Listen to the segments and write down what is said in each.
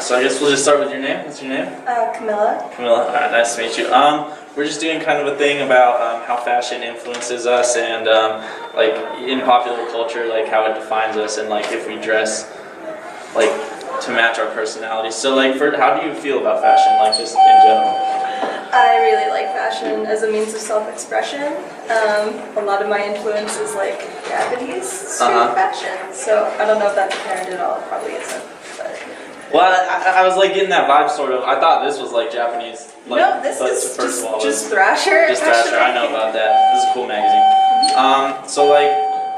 So I guess we'll just start with your name. What's your name? Camilla. Camilla. All right, nice to meet you. We're just doing kind of a thing about how fashion influences us and like in popular culture, like how it defines us and like if we dress like to match our personality. So like, how do you feel about fashion, like just in general? I really like fashion as a means of self-expression. A lot of my influence is like Japanese street fashion. So I don't know if that's apparent at all. It probably isn't. But. Well, I was like getting that vibe sort of. I thought this was like Japanese. Like, no, this is just Thrasher. Just Thrasher. I know about that. This is a cool magazine. So like,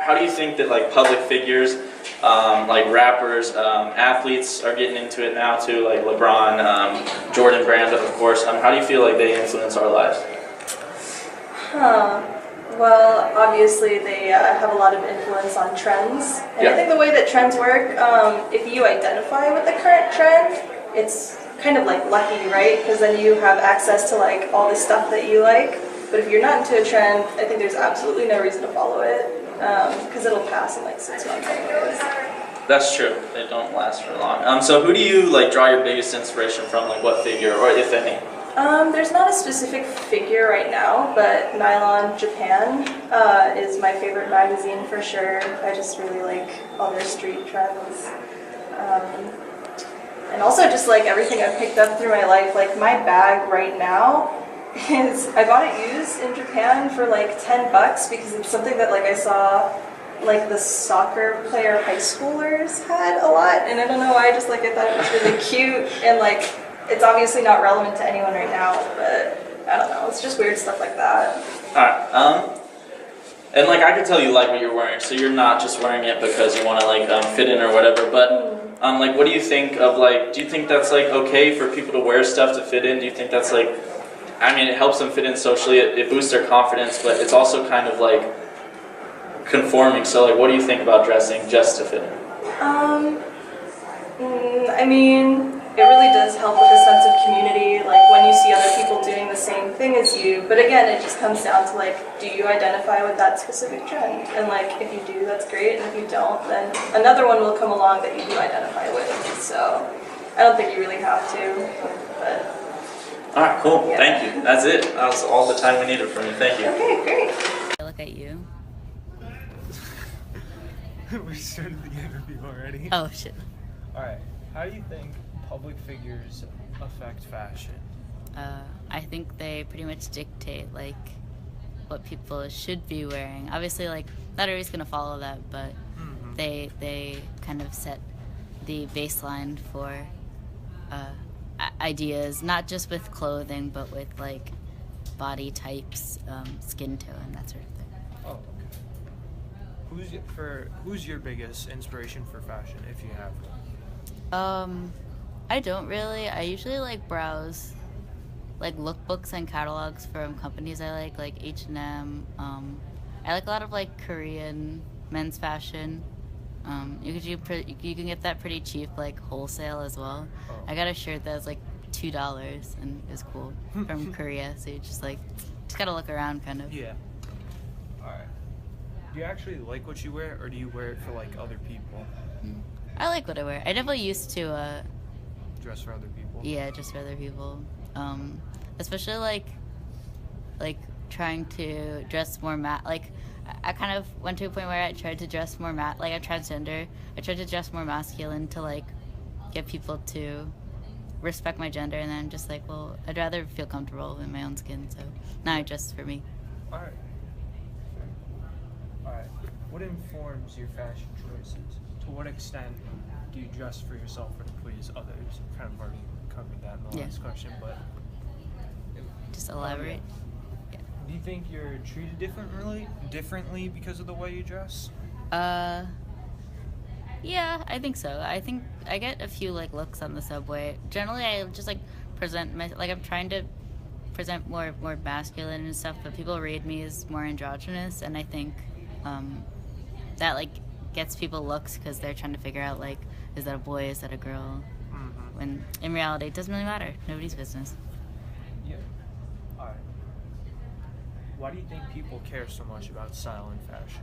how do you think that like public figures, like rappers, athletes are getting into it now too, like LeBron, Jordan Brand, of course. How do you feel like they influence our lives? Well, obviously they have a lot of influence on trends. And yeah. I think the way that trends work, if you identify with the current trend, it's kind of like lucky, right? Because then you have access to like all the stuff that you like. But if you're not into a trend, I think there's absolutely no reason to follow it. Because it'll pass in like 6 months anyways. That's true. They don't last for long. So who do you like draw your biggest inspiration from? Like what figure, or if any? There's not a specific figure right now, but Nylon Japan is my favorite magazine for sure. I just really like all their street trends. And also just like everything I've picked up through my life, like my bag right now I bought it used in Japan for like $10 because it's something that like I saw like the soccer player high schoolers had a lot, and I don't know why, I just like I thought it was really cute, and like it's obviously not relevant to anyone right now, but I don't know, it's just weird stuff like that. Alright, and like I could tell you like what you're wearing, so you're not just wearing it because you want to like fit in or whatever, but like what do you think of like, do you think that's like okay for people to wear stuff to fit in? Do you think that's like, I mean, it helps them fit in socially, it boosts their confidence, but it's also kind of like conforming. So like, what do you think about dressing just to fit in? I mean, it really does help with a sense of community, like when you see other people doing the same thing as you. But again, it just comes down to like, do you identify with that specific trend? And like, if you do, that's great, and if you don't, then another one will come along that you do identify with. So I don't think you really have to, but... Alright, cool. Yeah. Thank you. That's it. That was all the time we needed from you. Thank you. Okay, great. I look at you. We started the interview already. Oh, shit. Alright, how do you think public figures affect fashion? I think they pretty much dictate, like, what people should be wearing. Obviously, like, not everybody's gonna follow that, but they kind of set the baseline for ideas, not just with clothing, but with like body types, skin tone, that sort of thing. Oh, okay. Who's your biggest inspiration for fashion, if you have one? I don't really. I usually like browse like lookbooks and catalogs from companies I like H&M. I like a lot of like Korean men's fashion. You can get that pretty cheap, like wholesale as well. Oh. I got a shirt that was like $2 and it was cool from Korea. So you just gotta look around, kind of. Yeah. All right. Do you actually like what you wear, or do you wear it for like other people? I like what I wear. I definitely used to dress for other people. Yeah, just for other people. Especially like trying to dress more I kind of went to a point where I tried to dress more like I'm transgender. I tried to dress more masculine to like get people to respect my gender, and then I'm just like, well, I'd rather feel comfortable in my own skin, so now I dress for me. Alright. What informs your fashion choices? To what extent do you dress for yourself or to please others? Kind of already covered that in the last question, but just elaborate. Do you think you're treated differently because of the way you dress? Yeah, I think so. I think I get a few like looks on the subway. Generally, I just like present I'm trying to present more masculine and stuff, but people read me as more androgynous, and I think that like gets people looks because they're trying to figure out like, is that a boy, is that a girl? When in reality, it doesn't really matter. Nobody's business. Yeah. Alright. Why do you think people care so much about style and fashion?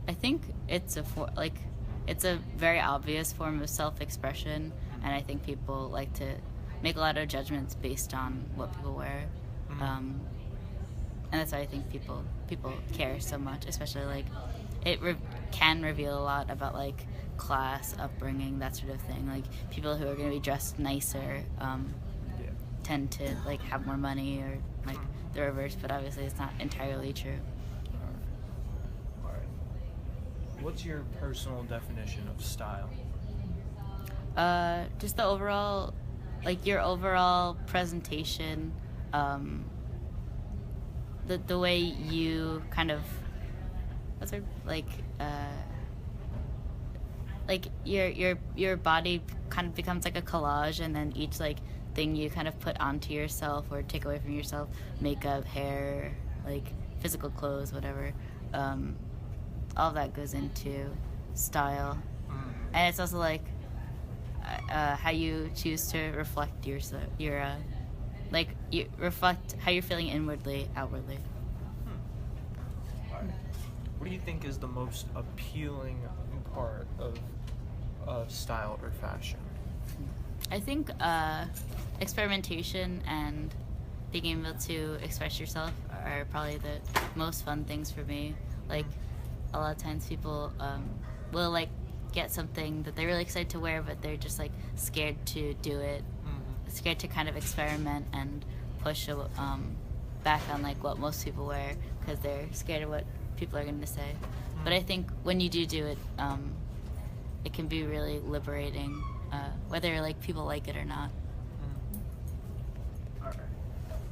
I think it's a very obvious form of self-expression. and I think people like to make a lot of judgments based on what people wear, and that's why I think people care so much, especially like it can reveal a lot about like class, upbringing, that sort of thing. Like people who are going to be dressed nicer tend to like have more money, or like the reverse, but obviously it's not entirely true. All right. What's your personal definition of style? Just the overall, like your overall presentation, the way you kind of, what's it, like your body kind of becomes like a collage, and then each like thing you kind of put onto yourself or take away from yourself, makeup, hair, like physical clothes, whatever, all of that goes into style. And it's also like how you choose to reflect your like you reflect how you're feeling inwardly, outwardly. All right. What do you think is the most appealing part of style or fashion? I think experimentation and being able to express yourself are probably the most fun things for me. Like a lot of times people will like get something that they're really excited to wear, but they're just like scared to do it, scared to kind of experiment and push back on like what most people wear because they're scared of what people are going to say. But I think when you do it, it can be really liberating, whether like people like it or not. All right.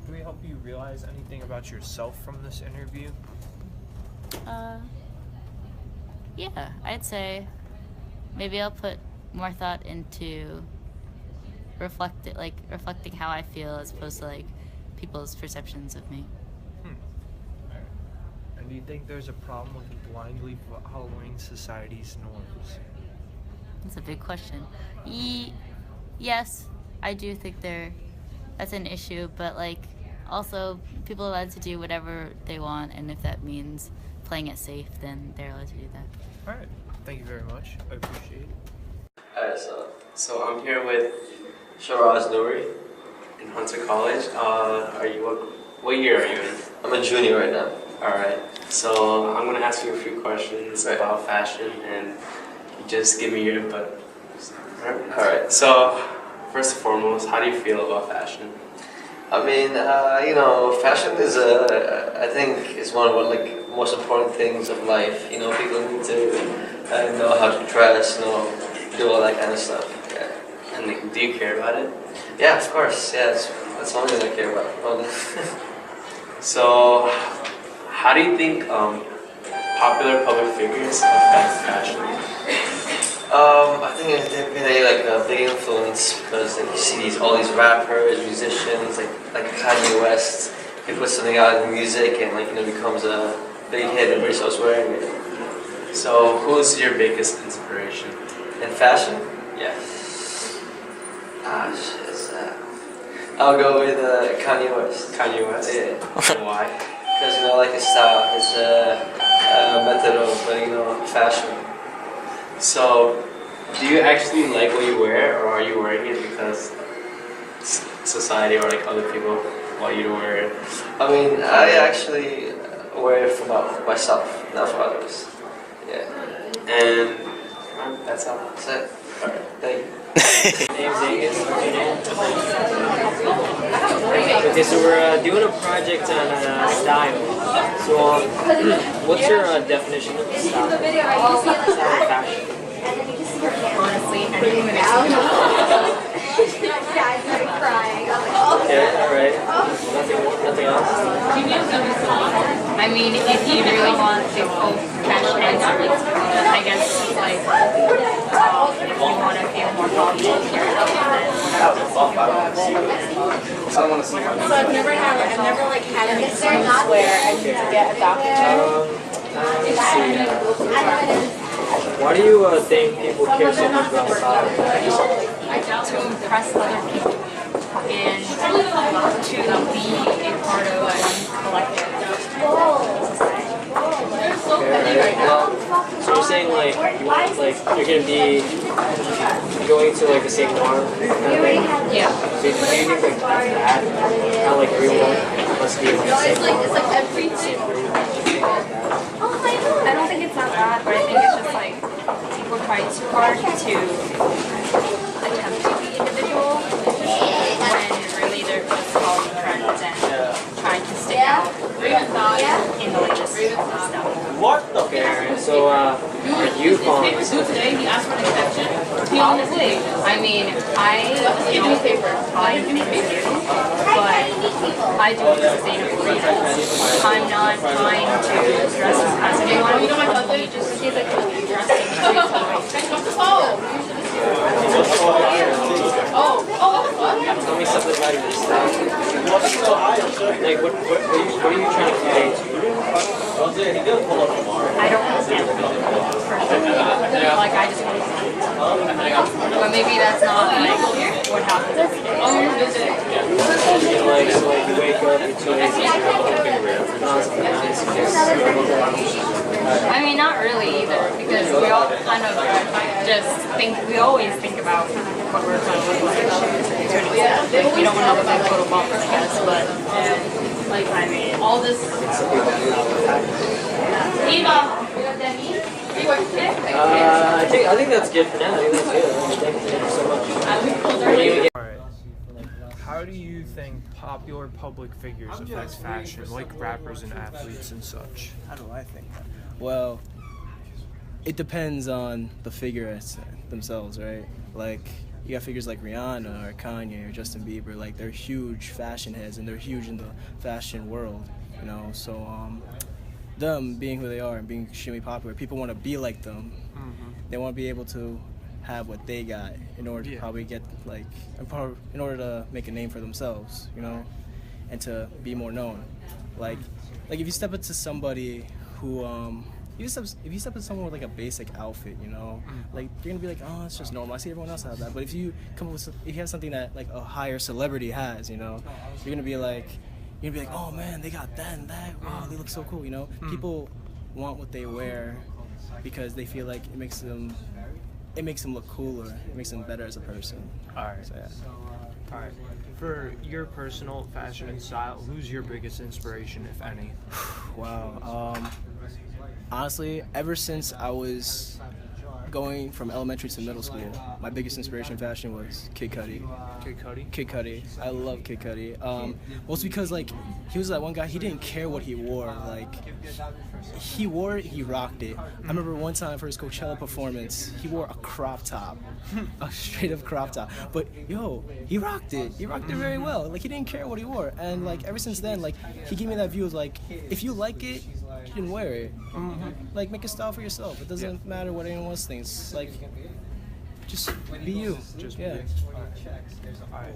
Can we help you realize anything about yourself from this interview? Yeah, I'd say maybe I'll put more thought into reflecting how I feel as opposed to like people's perceptions of me. All right. And do you think there's a problem with blindly following society's norms? That's a big question. Yes, I do think that's an issue, but like also people are allowed to do whatever they want, and if that means playing it safe, then they're allowed to do that. All right. Thank you very much. I appreciate it. Alright, so I'm here with Shiraz Nouri in Hunter College. What year are you in? I'm a junior right now. Alright, so I'm gonna ask you a few questions about fashion, and you just give me your input. Alright, so first and foremost, how do you feel about fashion? I mean, fashion is I think is one of the like most important things of life. You know, people need to know how to dress, do all that kind of stuff. Yeah. And like, do you care about it? Yeah, of course. Yeah, that's the only thing I care about. So, how do you think popular public figures affect fashion? I think they've been a big influence because like, you see all these rappers, musicians, like Kanye West. He puts something out in music and becomes a big hit. Everybody starts wearing it. So, who's your biggest inspiration? In fashion? Yeah. I'll go with Kanye West. Kanye West? Yeah. Why? Because like his style, his method of fashion. So, do you actually like what you wear, or are you wearing it because society or like other people want you to wear it? I mean, I actually wear it for myself, not for others. Yeah. And that's all. That's it. Alright, thank you. Okay, so we're doing a project on style. So, what's your definition of style? Style and fashion. Honestly, anything that makes me I started crying. Okay, alright. Nothing else? I mean, if you really want to go fashion answers, I guess like if you want to feel more confident in yourself, I want to see So I've never like had any suits where I need to get adopted to. Why do you think people care so much about style? To impress other people and to be a part of one collective. Okay, right. So you're saying like you want like you're gonna be going to like the same norm kind of thing. Yeah. So do you think like that's bad? How like everyone must be like the same norm, the same group? I don't think it's that bad, but I think it's just like people try too hard to attempt to be individual when really they're just following trends and trying to stick out in the latest stuff. Okay, so are you following this? Honestly, I mean, I don't find things new, but I do it for sustainable reasons. I'm not trying to dress as anyone. We just dress Tell me something about yourself. Like, what are you trying to convey? I don't understand personally. Like, I just want to but maybe that's not like what happens every day. Like, so like you wake up, you're too lazy to go I mean, not really either, because we all kind of just think, we always think about what we're going to look like. We don't want to look like total bums, I guess, but like, I mean, all this. I think that's good for now. I think that's good. Thank you so much. Alright. How do you think popular public figures affect fashion, like rappers and athletes and such? How do I think that? Well, it depends on the figure themselves, right? Like, you got figures like Rihanna or Kanye or Justin Bieber, like they're huge fashion heads and they're huge in the fashion world, you know? So, them being who they are and being extremely popular, people want to be like them. Mm-hmm. They want to be able to have what they got in order to probably get, like, in order to make a name for themselves, you know? And to be more known. Like if you step into somebody who, if you step into someone with like a basic outfit, you know, like you're gonna be like, oh, it's just normal. I see everyone else have that. But if you if you have something that like a higher celebrity has, you know, you're gonna be like, oh man, they got that and that. Wow, they look so cool, you know. People want what they wear because they feel like it makes them look cooler. It makes them better as a person. All right. So, yeah. All right. For your personal fashion and style, who's your biggest inspiration, if any? Wow. Honestly, ever since I was going from elementary to middle school, my biggest inspiration in fashion was Kid Cudi. Kid Cudi? Kid Cudi. I love Kid Cudi. Mostly because, like, he was that one guy, he didn't care what he wore. Like, he wore it, he rocked it. I remember one time for his Coachella performance, he wore a crop top. A straight up crop top. But, yo, he rocked it. He rocked it very well. Like, he didn't care what he wore. And, like, ever since then, like, he gave me that view of, like, if you like it, you can wear it. Like, make a style for yourself. It doesn't matter what anyone else thinks. Like, just be you. Just yeah. be you. Alright.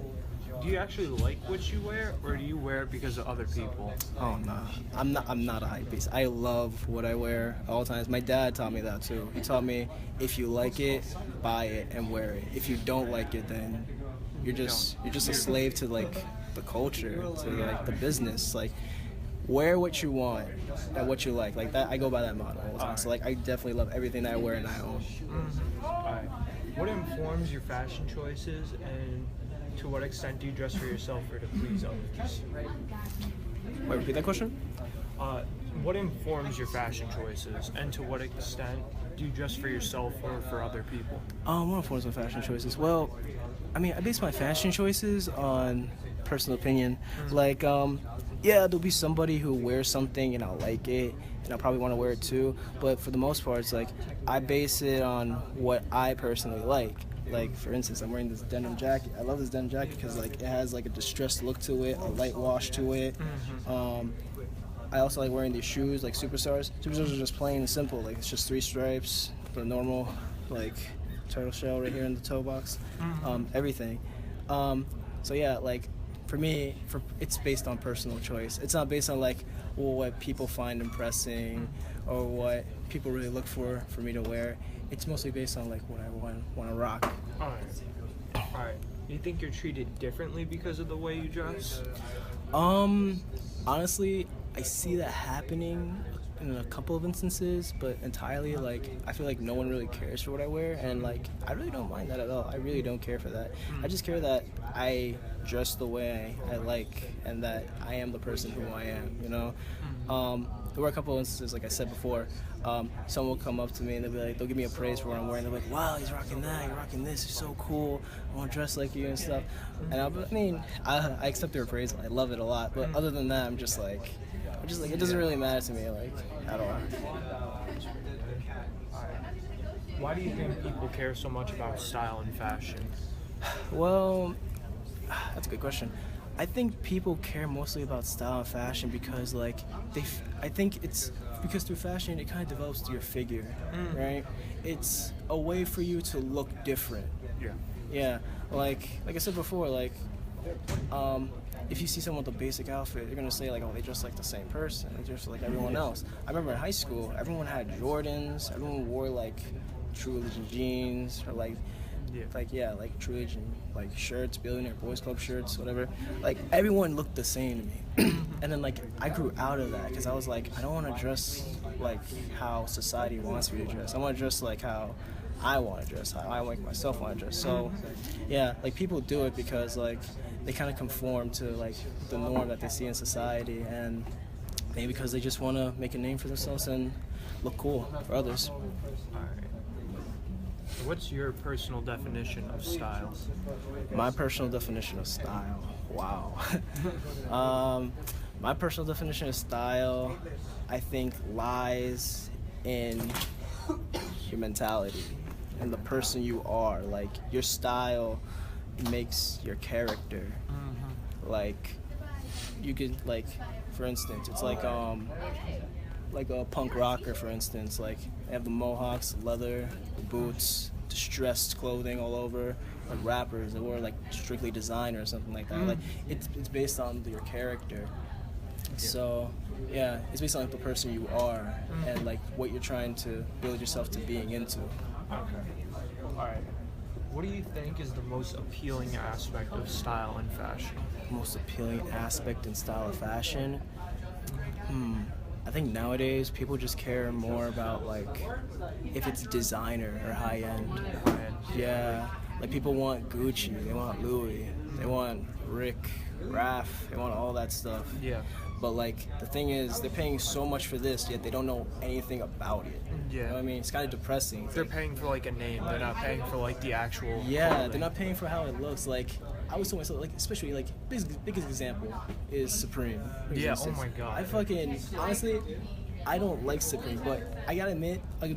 Do you actually like what you wear, or do you wear it because of other people? Oh no, I'm not a hype beast. I love what I wear at all times. My dad taught me that too. He taught me if you like it, buy it and wear it. If you don't like it, then you're just a slave to like the culture, to like the business. Like, wear what you want and what you like. Like that, I go by that motto all the time. So like, I definitely love everything that I wear and I own. Alright. What informs your fashion choices, and to what extent do you dress for yourself or to please others? Wait, repeat that question? What informs your fashion choices, and to what extent do you dress for yourself or for other people? What informs my fashion choices? Well, I mean, I base my fashion choices on personal opinion. Like, yeah, there'll be somebody who wears something and I'll like it, and I'll probably want to wear it too. But for the most part, it's like I base it on what I personally like. Like, for instance, I'm wearing this denim jacket. I love this denim jacket because like it has like a distressed look to it, a light wash to it. I also like wearing these shoes, like Superstars. Superstars are just plain and simple. Like, it's just 3 stripes, the normal like turtle shell right here in the toe box, everything. So yeah, like for me, it's based on personal choice. It's not based on like what people find impressing or what people really look for me to wear. It's mostly based on like what I want to rock. Alright. Do you think you're treated differently because of the way you dress? Honestly, I see that happening in a couple of instances, but entirely, like, I feel like no one really cares for what I wear, and, like, I really don't mind that at all. I really don't care for that. I just care that I dress the way I like, and that I am the person who I am, you know? There were a couple of instances, like I said before, someone will come up to me and they'll give me a praise for what I'm wearing. They're like, wow, he's rocking that, you're rocking this, you're so cool, I want to dress like you and stuff. And I accept their praise, I love it a lot, but other than that, I'm just like, it doesn't really matter to me, like, at all. Why do you think people care so much about style and fashion? Well, that's a good question. I think people care mostly about style and fashion because, like, I think it's because through fashion it kind of develops your figure, right? It's a way for you to look different. Yeah. Yeah, like I said before, like, if you see someone with a basic outfit, you're gonna say like, oh, they dress like the same person, they dress like everyone else. I remember in high school, everyone had Jordans, everyone wore like True Religion jeans or like True Religion like shirts, Billionaire Boys Club shirts, whatever. Like everyone looked the same to me. And then like I grew out of that because I was like, I don't want to dress like how society wants me to dress. I want to dress like how I want to dress, how I like myself want to dress. So yeah, like people do it because like they kind of conform to like the norm that they see in society, and maybe because they just want to make a name for themselves and look cool for others. What's your personal definition of style? My personal definition of style, wow. My personal definition of style, I think, lies in your mentality and the person you are. Like, your style makes your character. Like, you could, like, for instance, it's like a punk rocker, for instance. Like, they have the mohawks, the leather, the boots, distressed clothing all over. Like rappers, they wore like strictly designer or something like that. Like, it's based on your character. So yeah, it's based on like the person you are and like what you're trying to build yourself to being into. Alright. What do you think is the most appealing aspect of style and fashion? Most appealing aspect in style of fashion? I think nowadays people just care more about like if it's designer or high end. Yeah, like people want Gucci, they want Louis, they want Rick, Raf, they want all that stuff. Yeah. But like the thing is, they're paying so much for this, yet they don't know anything about it. Yeah. You know what I mean? It's kind of depressing. They're paying for like a name. They're not paying for like the actual. Yeah, clothing. they're not paying for how it looks. Like I was telling myself, like especially like biggest example is Supreme. Yeah. Oh my God. I fucking honestly, I don't like Supreme, but I gotta admit, I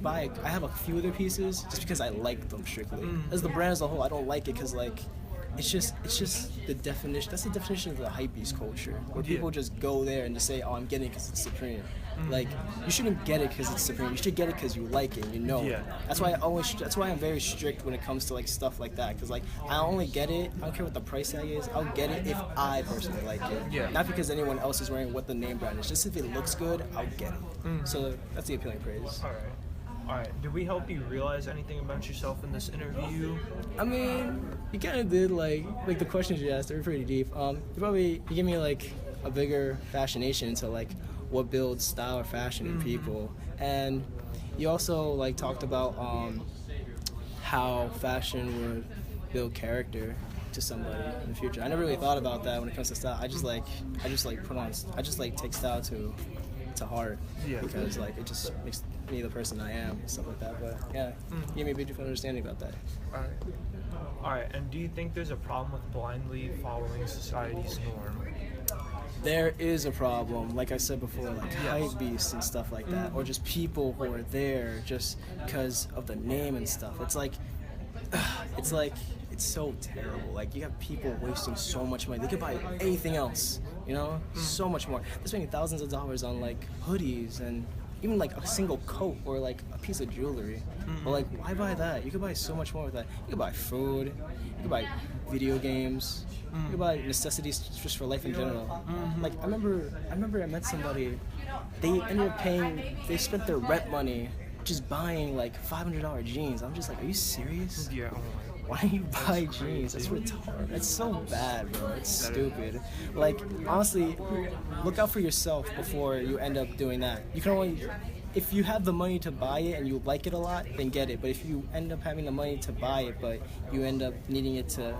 have a few of their pieces just because I like them strictly. As the brand as a whole, I don't like it because like. It's just the definition. That's the definition of the hypebeast culture, where people just go there and just say, "Oh, I'm getting it because it's Supreme." Like, you shouldn't get it because it's Supreme. You should get it because you like it. And you know it. That's why I'm very strict when it comes to like stuff like that. Because like I only get it. I don't care what the price tag is. I'll get it if I personally like it. Yeah. Not because anyone else is wearing what the name brand is. Just if it looks good, I'll get it. So that's the appealing praise. Alright, did we help you realize anything about yourself in this interview? I mean, you kind of did, like the questions you asked, they were pretty deep. You gave me, like, a bigger fascination into, like, what builds style or fashion in people. And you also, like, talked about how fashion would build character to somebody in the future. I never really thought about that when it comes to style. I just take style to heart because like it just makes me the person I am and stuff like that. But yeah, you gave me a beautiful understanding about that. Alright, and do you think there's a problem with blindly following society's norm? There is a problem, like I said before, like hype beasts and stuff like that, or just people who are there just because of the name and stuff. It's so terrible. Like, you have people wasting so much money. They could buy anything else, you know? So much more. They're spending thousands of dollars on, like, hoodies and even, like, a single coat or, like, a piece of jewelry. But, like, why buy that? You could buy so much more with that. You could buy food. You could buy video games. You could buy necessities just for life in general. Like, I remember I met somebody. They spent their rent money just buying, like, $500 jeans. I'm just like, are you serious? Yeah. why do you buy jeans? That's retarded. That's so bad, bro. It's stupid. Like, honestly, look out for yourself before you end up doing that. You can only, if you have the money to buy it and you like it a lot, then get it. But if you end up having the money to buy it, but you end up needing it to,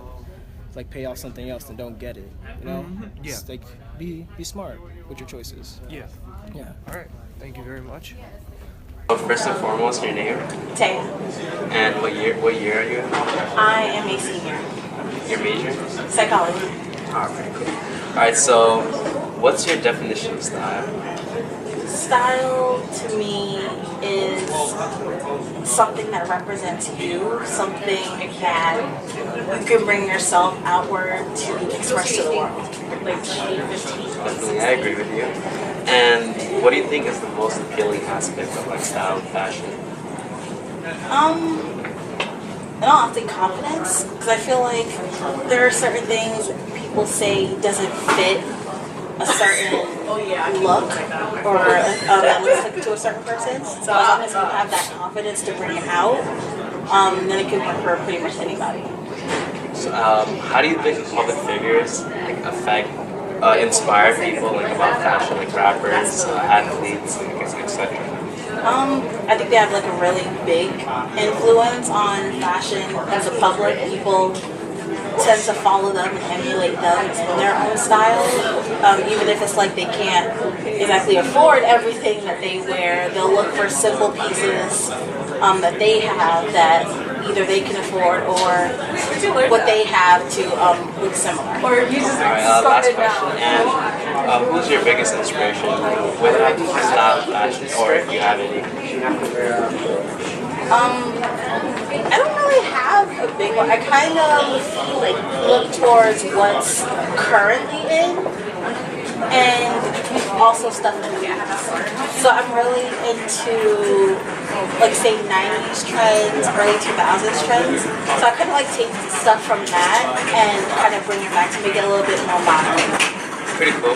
like, pay off something else, then don't get it. You know? Yeah. It's like, be smart with your choices. Yeah. Yeah. All right. Thank you very much. So first and foremost, your name Tay. and what year are you in? I am a senior. Your major? Psychology. Alright, cool. Alright, so what's your definition of style? Style to me is something that represents you, something that you can bring yourself outward to express to the world. Like 15, Definitely, I agree with you. And what do you think is the most appealing aspect of like style and fashion? I don't think confidence, because I feel like there are certain things people say doesn't fit a certain look or that looks like to a certain person. So as long as you have that confidence to bring it out, then it can work for pretty much anybody. So, how do you think public figures like affect, inspire people like about fashion, like rappers, athletes, etc.? I think they have like a really big influence on fashion as a public. People tend to follow them and emulate them in their own style. Even if it's like they can't exactly afford everything that they wear, they'll look for simple pieces that they have that either they can afford or what they have to look similar. Alright, last question. And who's your biggest inspiration with style and fashion, or if you have any? I don't really have a big one. I kind of like look towards what's currently in and also stuff in the past. So I'm really into like say 90s trends, early 2000s trends. So I kind of like take stuff from that and kind of bring it back to make it a little bit more modern. Pretty cool.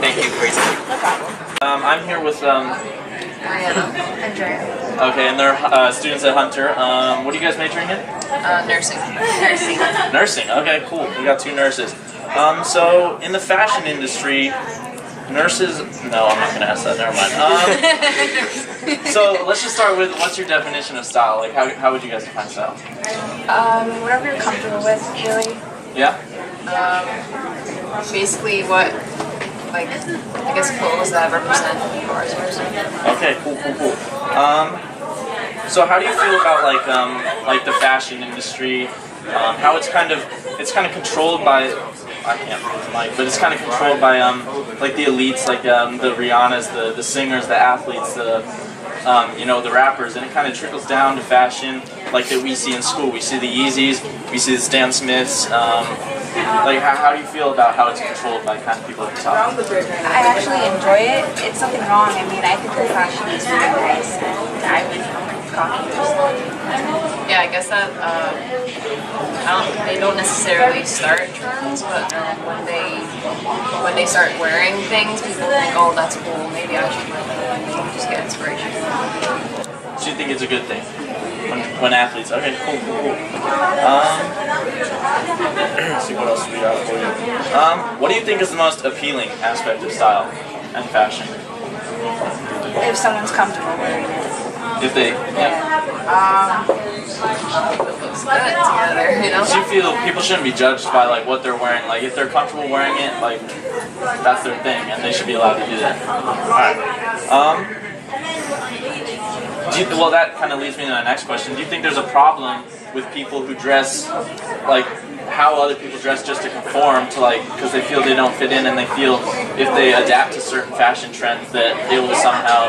Thank you for your time. No problem. I'm here with Andrea. okay, and they're students at Hunter. What are you guys majoring in? Nursing. Nursing. Okay, cool. We got two nurses. So in the fashion industry, nurses. No, I'm not gonna ask that. Never mind. So let's just start with what's your definition of style? Like, how would you guys define style? Whatever you're comfortable with, really. Yeah. Basically, what, like, I guess clothes that represent you as a person. Okay. Cool. So how do you feel about like the fashion industry? How it's kind of controlled by. I can't read the mic, but it's kind of controlled by like the elites, like the Rihannas, the singers, the athletes, the the rappers, and it kind of trickles down to fashion like that we see in school. We see the Yeezys, we see the Stan Smiths. Like how do you feel about how it's controlled by kind of people at the top? I actually enjoy it. It's something wrong. I mean, I think the fashion is really nice, and I would copy it. Yeah, I guess that they don't necessarily start trends, but when they start wearing things, people think, oh, that's cool. Maybe I should wear that. And you just get inspiration. So you think it's a good thing when athletes? Okay, cool. Let's see what else we got for you. What do you think is the most appealing aspect of style and fashion? If someone's comfortable wearing it. If they, Looks good together, you know? So you feel people shouldn't be judged by like what they're wearing? Like if they're comfortable wearing it, like that's their thing, and they should be allowed to do that. All right. Well, that kind of leads me to my next question. Do you think there's a problem with people who dress like how other people dress just to conform to like because they feel they don't fit in and they feel if they adapt to certain fashion trends that it will somehow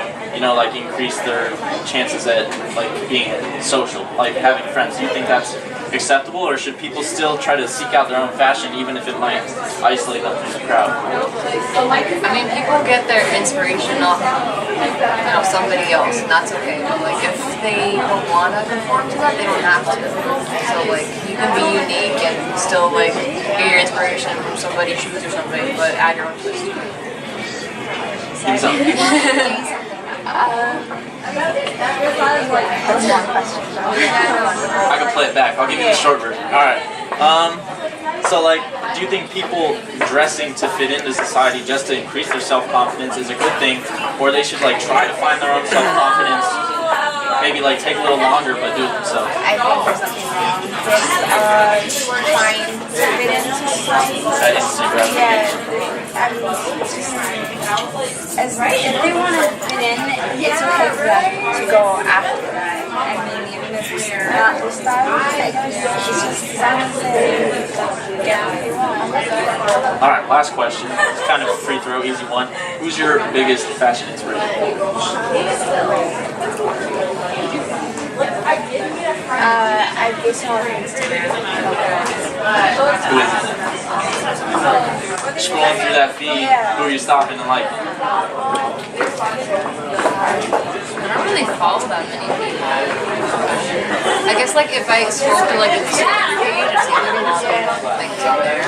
like increase their chances at like being social, like having friends? Do you think that's acceptable, or should people still try to seek out their own fashion even if it might isolate them from the crowd? I mean, people get their inspiration off somebody else, and that's okay. Like, if they don't want to conform to that, they don't have to. So, like, you can be unique and still, like, get your inspiration from somebody's shoes or something, but add your own twist to it. That's one question. I can play it back. I'll give you the short version. All right. So like, do you think people dressing to fit into society just to increase their self-confidence is a good thing, or they should like try to find their own self-confidence? Maybe like take a little longer, but do it themselves. I think there's nothing wrong. Just trying to fit into society. That instant gratification. Yeah, I mean, it's just as if they want to fit in, it's okay for them to go after that. I mean, even if it's not their style, it's just sounds and get what they want. All right, last question. It's kind of a free throw, easy one. Who's your biggest fashion inspiration? I guess on Instagram. Who is it? Scrolling through that feed, who are you stopping and like? I don't really follow that many people. I guess like if I scroll through like the Instagram page, I see like a lot of things out there.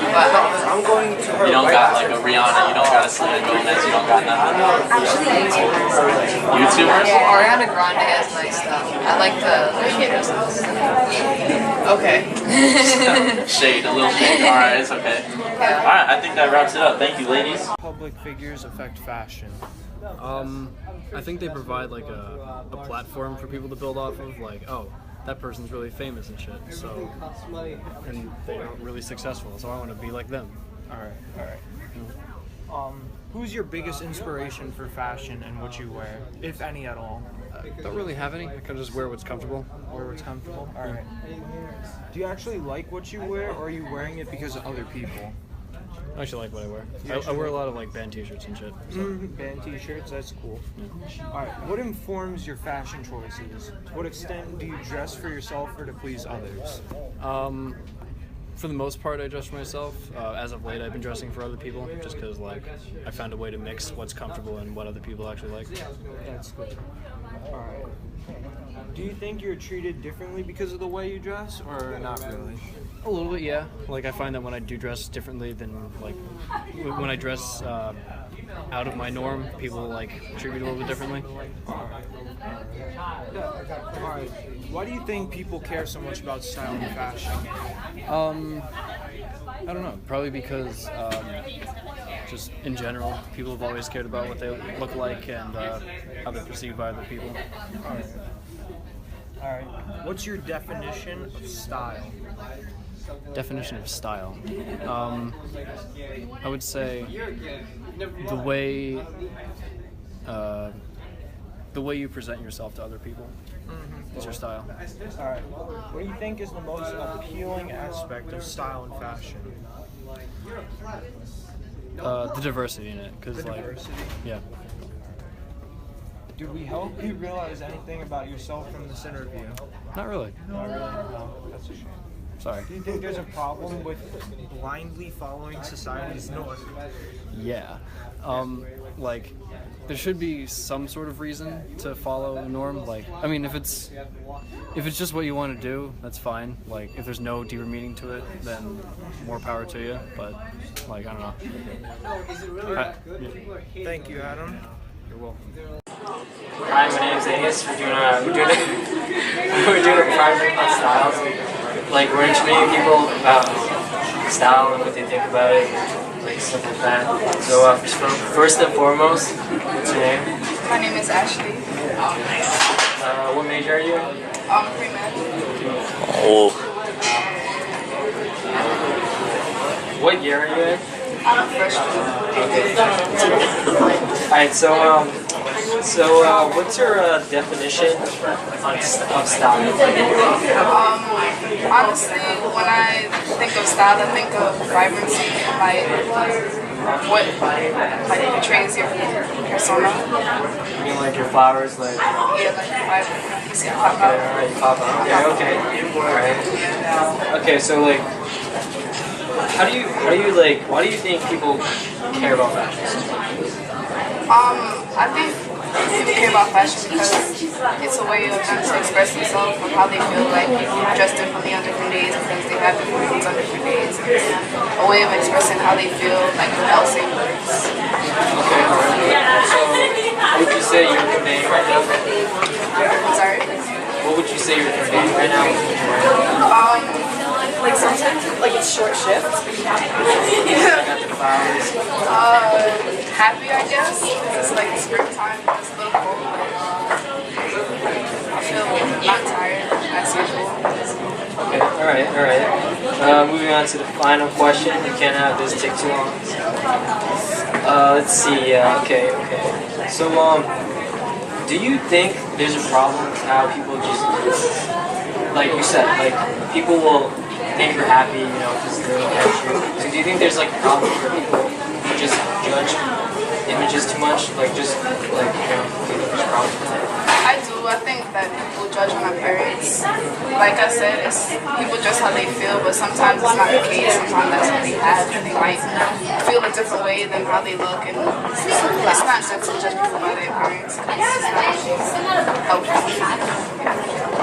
But I'm going to her You don't got like a Rihanna, you don't got a Selena Gomez, you don't got nothing. Actually, YouTubers. YouTubers? well, Ariana Grande has nice stuff. I like the she dresses. Okay. Shade, a little shade. All right, it's okay. All right, I think that wraps it up. Thank you, ladies. Public figures affect fashion. I think they provide like a platform for people to build off of, like, oh, that person's really famous and shit, so, and they're really successful, so I want to be like them. Alright. Who's your biggest inspiration for fashion and what you wear, if any at all? Don't really have any, I can just wear what's comfortable. Wear what's comfortable? Alright. Do you actually like what you wear, or are you wearing it because of other people? I actually like what I wear. I wear a lot of like band t-shirts and shit. So. Band t-shirts, that's cool. Alright, what informs your fashion choices? To what extent do you dress for yourself or to please others? For the most part, I dress for myself. As of late, I've been dressing for other people, just because like I found a way to mix what's comfortable and what other people actually like. That's good. Alright. Do you think you're treated differently because of the way you dress, or not really? A little bit, yeah. Like I find that when I do dress differently than like when I dress out of my norm, people like treat me a little bit differently. Alright. Why do you think people care so much about style and fashion? I don't know. Probably because just in general, people have always cared about what they look like and how they're perceived by other people. Alright. What's your definition of style? Definition of style. I would say the way you present yourself to other people is your style. Alright. What do you think is the most appealing aspect of style and fashion? The diversity in it, because like, Diversity. yeah. Did we help you realize anything about yourself from this interview? Not really. Not really. No, that's a shame. Sorry. Do you think there's a problem with blindly following society's norm? Yeah. Like, there should be some sort of reason to follow a norm. Like, I mean, if it's just what you want to do, that's fine. Like, if there's no deeper meaning to it, then more power to you. But, like, I don't know. Thank you, Adam. You're welcome. Hi, my name's Angus. We're doing a project on styles. Like, we're interviewing people about style and what they think about it, like stuff like that. So, first and foremost, what's your name? My name is Ashley. What major are you in? Pre-med. Oh. What year are you in? I'm a freshman. Alright, so what's your definition of style? Honestly, when I think of style, I think of vibrancy and what portrays your persona. You mean like your flowers, like? Yeah, like vibrant. You see pop out. Alright, pop out. Okay. Alright. Okay, so like, why do you think people care about fashion so much? I think people care about fashion because it's a way of them to express themselves on how they feel like dressed differently on different days because they have different moods on different days. It's a way of expressing how they feel like without saying words. Okay, alright. So, What would you say you're conveying right now? Sorry. What would you say you're conveying right now? Like sometimes, like it's short shift. Got the flowers. Happy, I guess. It's like springtime. It's a little cold. I feel not tired as usual. Okay, alright. Moving on to the final question. You can't have this take too long. Let's see, okay. So, do you think there's a problem with how people just, like you said, like, people will think you're happy, you know, because they're looking at you. So do you think there's, like, a problem where people just judge images too much? Like, just, like, you know, do you think there's a problem with that? I do. I think that people judge on appearance. Like I said, it's people just how they feel, but sometimes it's not the case. Sometimes that's what they have, and they might feel a different way than how they look. And it's not good to judge people by their appearance. It's not helpful.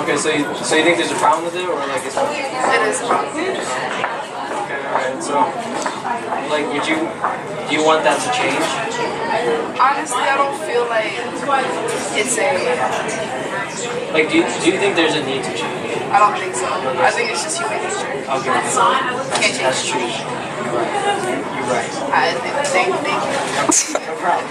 Okay, so you think there's a problem with it, or like it's... It is a problem. Okay, alright, so, like, do you want that to change? Honestly, I don't feel like it's a... Like, do you think there's a need to change? I don't think so. I think it's just human nature. Okay, that's true. You're right. I think, thank you. No problem.